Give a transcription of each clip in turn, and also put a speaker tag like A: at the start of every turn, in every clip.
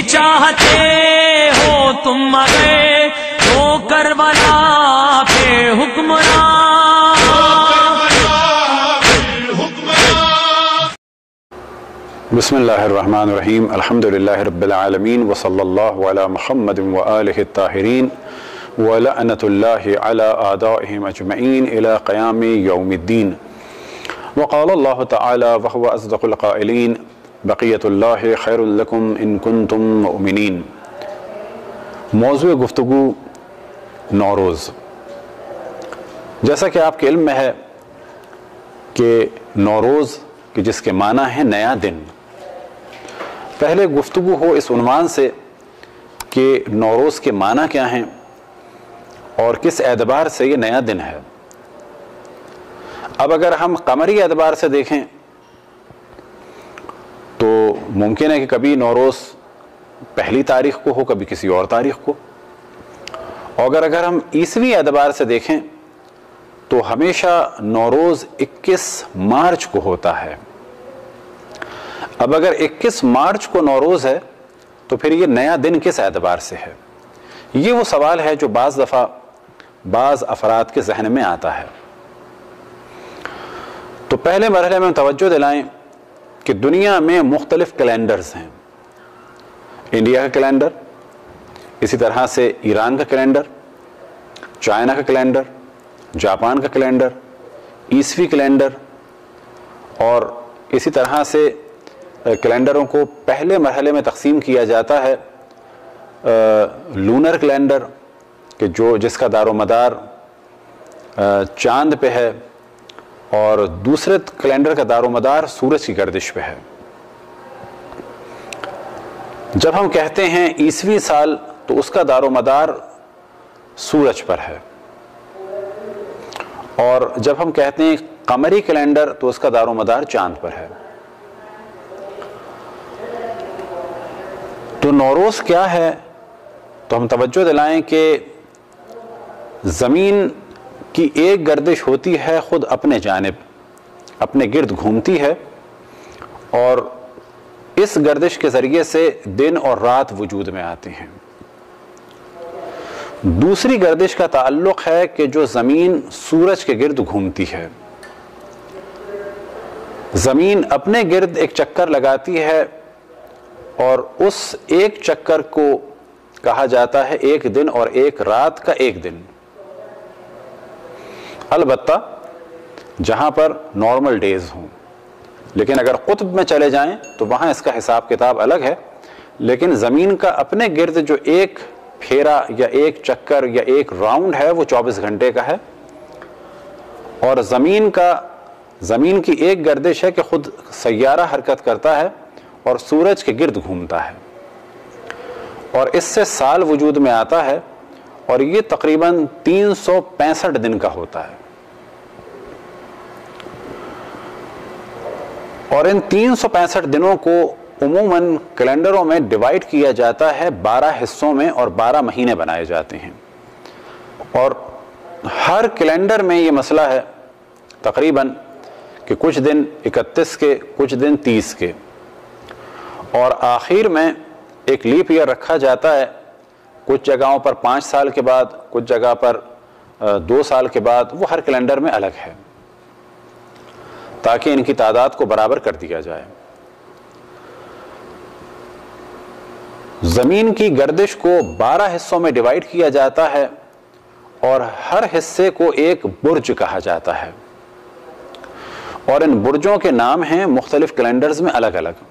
A: چاہتے ہو تم مگر تو کربلا پہ حکمراں.
B: بسم اللہ الرحمن الرحیم. الحمدللہ رب العالمین وصلی اللہ علی محمد وآلہ الطاہرین ولعنۃ اللہ علی اعدائہم اجمعین الی قیام یوم الدین. وقال اللہ تعالی وهو اصدق القائلین بقیت اللہ خیر لکم ان کنتم مؤمنین. موضوع گفتگو نوروز. جیسا کہ آپ کے علم میں ہے کہ نوروز کہ جس کے معنی ہے نیا دن، پہلے گفتگو ہو اس عنوان سے کہ نوروز کے معنی کیا ہیں اور کس اعتبار سے یہ نیا دن ہے. اب اگر ہم قمری اعتبار سے دیکھیں تو ممکن ہے کہ کبھی نوروز پہلی تاریخ کو ہو، کبھی کسی اور تاریخ کو، اور اگر ہم عیسوی اعتبار سے دیکھیں تو ہمیشہ نوروز 21 مارچ کو ہوتا ہے. اب اگر 21 مارچ کو نوروز ہے تو پھر یہ نیا دن کس اعتبار سے ہے؟ یہ وہ سوال ہے جو بعض دفعہ بعض افراد کے ذہن میں آتا ہے. تو پہلے مرحلے میں توجہ دلائیں کہ دنیا میں مختلف کیلنڈرز ہیں. انڈیا کا کیلنڈر، اسی طرح سے ایران کا کیلنڈر، چائنا کا کیلنڈر، جاپان کا کیلنڈر، عیسوی کیلنڈر، اور اسی طرح سے کیلنڈروں کو پہلے مرحلے میں تقسیم کیا جاتا ہے لونر کیلنڈر کہ جس کا دار و مدار چاند پہ ہے، اور دوسرے کیلنڈر کا دار و مدار سورج کی گردش پہ ہے. جب ہم کہتے ہیں عیسوی سال تو اس کا دار و مدار سورج پر ہے، اور جب ہم کہتے ہیں قمری کیلنڈر تو اس کا دار و مدار چاند پر ہے. تو نوروز کیا ہے؟ تو ہم توجہ دلائیں کہ زمین کی ایک گردش ہوتی ہے خود اپنے جانب، اپنے گرد گھومتی ہے، اور اس گردش کے ذریعے سے دن اور رات وجود میں آتے ہیں. دوسری گردش کا تعلق ہے کہ جو زمین سورج کے گرد گھومتی ہے. زمین اپنے گرد ایک چکر لگاتی ہے، اور اس ایک چکر کو کہا جاتا ہے ایک دن اور ایک رات کا ایک دن. البتہ جہاں پر نارمل ڈیز ہوں، لیکن اگر قطب میں چلے جائیں تو وہاں اس کا حساب کتاب الگ ہے. لیکن زمین کا اپنے گرد جو ایک پھیرا یا ایک چکر یا ایک راؤنڈ ہے وہ 24 گھنٹے کا ہے، اور زمین کی ایک گردش ہے کہ خود سیارہ حرکت کرتا ہے اور سورج کے گرد گھومتا ہے، اور اس سے سال وجود میں آتا ہے، اور یہ تقریباً 365 دن کا ہوتا ہے. اور ان 365 دنوں کو عموماً کیلنڈروں میں ڈیوائیڈ کیا جاتا ہے 12 حصوں میں، اور 12 مہینے بنائے جاتے ہیں. اور ہر کیلنڈر میں یہ مسئلہ ہے تقریباً کہ کچھ دن 31 کے، کچھ دن 30 کے، اور آخر میں ایک لیپ ایئر رکھا جاتا ہے. کچھ جگہوں پر 5 سال کے بعد، کچھ جگہ پر 2 سال کے بعد، وہ ہر کیلنڈر میں الگ ہے تاکہ ان کی تعداد کو برابر کر دیا جائے. زمین کی گردش کو 12 حصوں میں ڈیوائیڈ کیا جاتا ہے، اور ہر حصے کو ایک برج کہا جاتا ہے، اور ان برجوں کے نام ہیں مختلف کیلنڈرز میں الگ الگ.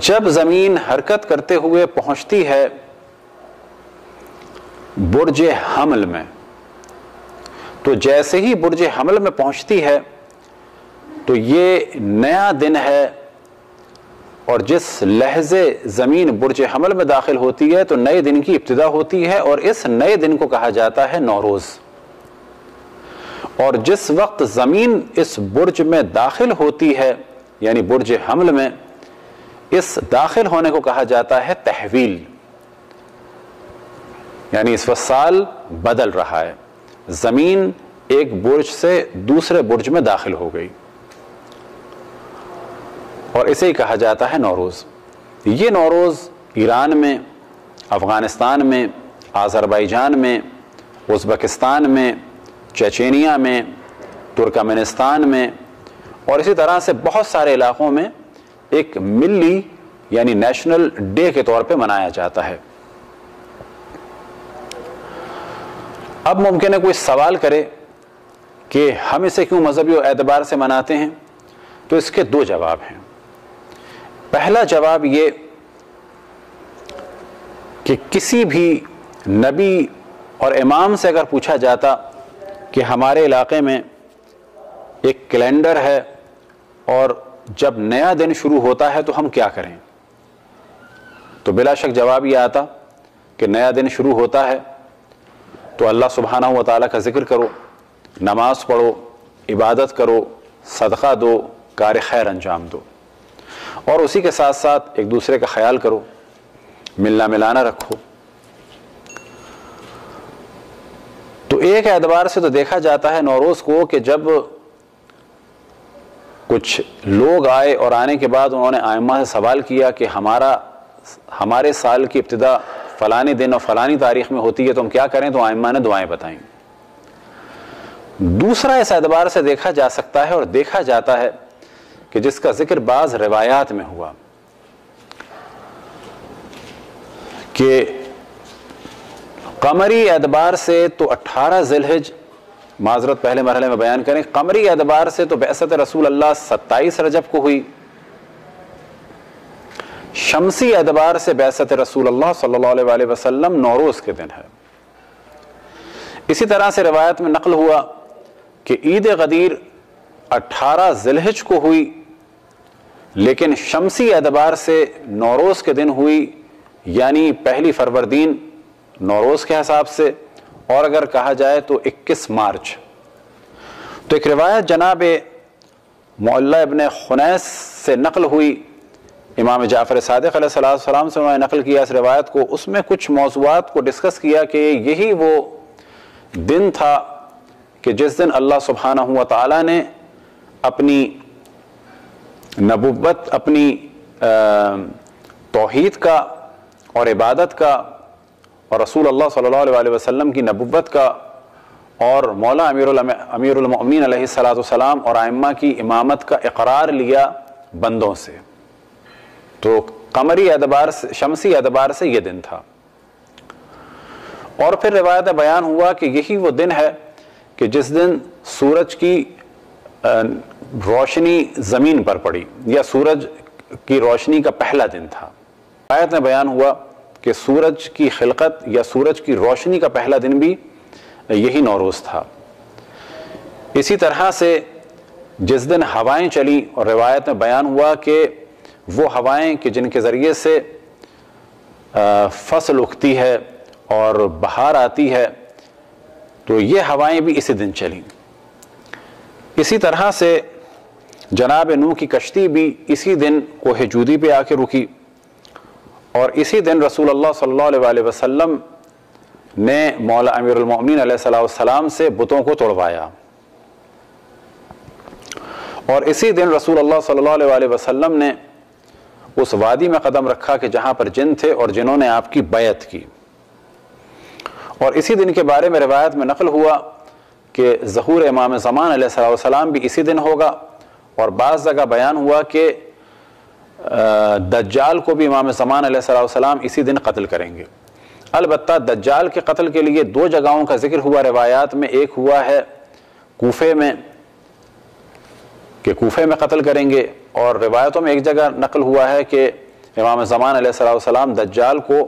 B: جب زمین حرکت کرتے ہوئے پہنچتی ہے برج حمل میں، تو جیسے ہی برج حمل میں پہنچتی ہے تو یہ نیا دن ہے، اور جس لحظے زمین برج حمل میں داخل ہوتی ہے تو نئے دن کی ابتدا ہوتی ہے، اور اس نئے دن کو کہا جاتا ہے نوروز. اور جس وقت زمین اس برج میں داخل ہوتی ہے یعنی برج حمل میں، اس داخل ہونے کو کہا جاتا ہے تحویل، یعنی اس وقت سال بدل رہا ہے، زمین ایک برج سے دوسرے برج میں داخل ہو گئی، اور اسے ہی کہا جاتا ہے نوروز. یہ نوروز ایران میں، افغانستان میں، آذربائیجان میں، ازبکستان میں، چیچینیا میں، ترکمانستان میں اور اسی طرح سے بہت سارے علاقوں میں ایک ملی یعنی نیشنل ڈے کے طور پہ منایا جاتا ہے۔ اب ممکن ہے کوئی سوال کرے کہ ہم اسے کیوں مذہبی اعتبار سے مناتے ہیں، تو اس کے دو جواب ہیں۔ پہلا جواب یہ کہ کسی بھی نبی اور امام سے اگر پوچھا جاتا کہ ہمارے علاقے میں ایک کیلنڈر ہے اور جب نیا دن شروع ہوتا ہے تو ہم کیا کریں، تو بلا شک جواب یہ آتا کہ نیا دن شروع ہوتا ہے تو اللہ سبحانہ و تعالیٰ کا ذکر کرو، نماز پڑھو، عبادت کرو، صدقہ دو، کار خیر انجام دو، اور اسی کے ساتھ ساتھ ایک دوسرے کا خیال کرو، ملنا ملانا رکھو۔ تو ایک اعتبار سے تو دیکھا جاتا ہے نوروز کو کہ جب کچھ لوگ آئے اور آنے کے بعد انہوں نے ائمہ سے سوال کیا کہ ہمارے سال کی ابتدا فلانی دن اور فلانی تاریخ میں ہوتی ہے تو ہم کیا کریں، تو ائمہ نے دعائیں بتائیں۔ دوسرا اس اعتبار سے دیکھا جا سکتا ہے اور دیکھا جاتا ہے کہ جس کا ذکر بعض روایات میں ہوا کہ قمری اعتبار سے تو 18 ذی الحج، معذرت پہلے مرحلے میں بیان کریں، قمری اعتبار سے تو بعثت رسول اللہ 27 رجب کو ہوئی، شمسی اعتبار سے بعثت رسول اللہ صلی اللہ علیہ وسلم نوروز کے دن ہے۔ اسی طرح سے روایت میں نقل ہوا کہ عید غدیر 18 ذی الحج کو ہوئی لیکن شمسی اعتبار سے نوروز کے دن ہوئی، یعنی پہلی فروردین نوروز کے حساب سے، اور اگر کہا جائے تو 21 مارچ۔ تو ایک روایت جناب معلّہ ابن خنیس سے نقل ہوئی، امام جعفر صادق علیہ السلام سے انہوں نے نقل کیا اس روایت کو، اس میں کچھ موضوعات کو ڈسکس کیا کہ یہی وہ دن تھا کہ جس دن اللہ سبحانہ و تعالیٰ نے اپنی نبوت، اپنی توحید کا اور عبادت کا اور رسول اللہ صلی اللہ علیہ وسلم کی نبوت کا اور مولا امیر المؤمنین علیہ السلام اور ائمہ کی امامت کا اقرار لیا بندوں سے۔ تو قمری اعتبار سے، شمسی اعتبار سے یہ دن تھا۔ اور پھر روایت بیان ہوا کہ یہی وہ دن ہے کہ جس دن سورج کی روشنی زمین پر پڑی، یا سورج کی روشنی کا پہلا دن تھا۔ روایت میں بیان ہوا کہ سورج کی خلقت یا سورج کی روشنی کا پہلا دن بھی یہی نوروز تھا۔ اسی طرح سے جس دن ہوائیں چلی، اور روایت میں بیان ہوا کہ وہ ہوائیں کہ جن کے ذریعے سے فصل اگتی ہے اور بہار آتی ہے، تو یہ ہوائیں بھی اسی دن چلیں۔ اسی طرح سے جناب نوح کی کشتی بھی اسی دن کوہ جودی پہ آ کے رکی، اور اسی دن رسول اللہ صلی اللہ علیہ وسلم نے مولا امیر المؤمنین علیہ السلام سے بتوں کو توڑوایا، اور اسی دن رسول اللہ صلی اللہ علیہ وسلم نے اس وادی میں قدم رکھا کہ جہاں پر جن تھے اور جنہوں نے آپ کی بیعت کی۔ اور اسی دن کے بارے میں روایت میں نقل ہوا کہ ظہور امام زمان علیہ السلام بھی اسی دن ہوگا، اور بعض جگہ بیان ہوا کہ دجال کو بھی امام زمان علیہ السلام اسی دن قتل کریں گے۔ البتہ دجال کے قتل کے لیے دو جگہوں کا ذکر ہوا روایات میں، ایک ہوا ہے کوفے میں کہ کوفے میں قتل کریں گے، اور روایتوں میں ایک جگہ نقل ہوا ہے کہ امام زمان علیہ السلام دجال کو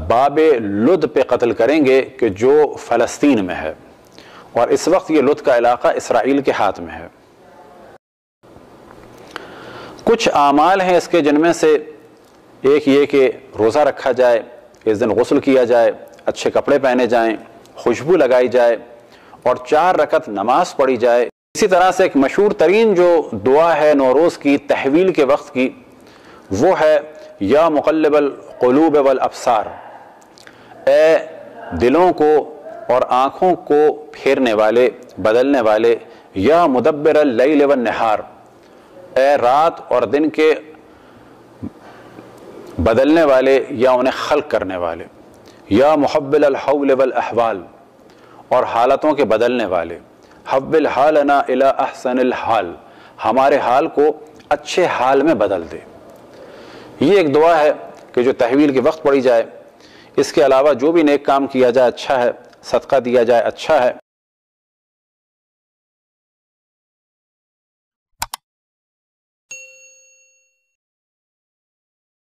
B: باب لد پہ قتل کریں گے کہ جو فلسطین میں ہے، اور اس وقت یہ لد کا علاقہ اسرائیل کے ہاتھ میں ہے۔ کچھ اعمال ہیں اس کے جن میں سے ایک یہ کہ روزہ رکھا جائے، اس دن غسل کیا جائے، اچھے کپڑے پہنے جائیں، خوشبو لگائی جائے، اور 4 رکعت نماز پڑھی جائے۔ اسی طرح سے ایک مشہور ترین جو دعا ہے نوروز کی تحویل کے وقت کی، وہ ہے یا مقلب القلوب والابصار، اے دلوں کو اور آنکھوں کو پھیرنے والے، بدلنے والے، یا مدبر اللیل والنہار، اے رات اور دن کے بدلنے والے یا انہیں خلق کرنے والے، یا محول الحول والاحوال، اور حالتوں کے بدلنے والے، حول حالنا الی احسن الحال، ہمارے حال کو اچھے حال میں بدل دے۔ یہ ایک دعا ہے کہ جو تحویل کے وقت پڑھی جائے۔ اس کے علاوہ جو بھی نیک کام کیا جائے اچھا ہے، صدقہ دیا جائے اچھا ہے،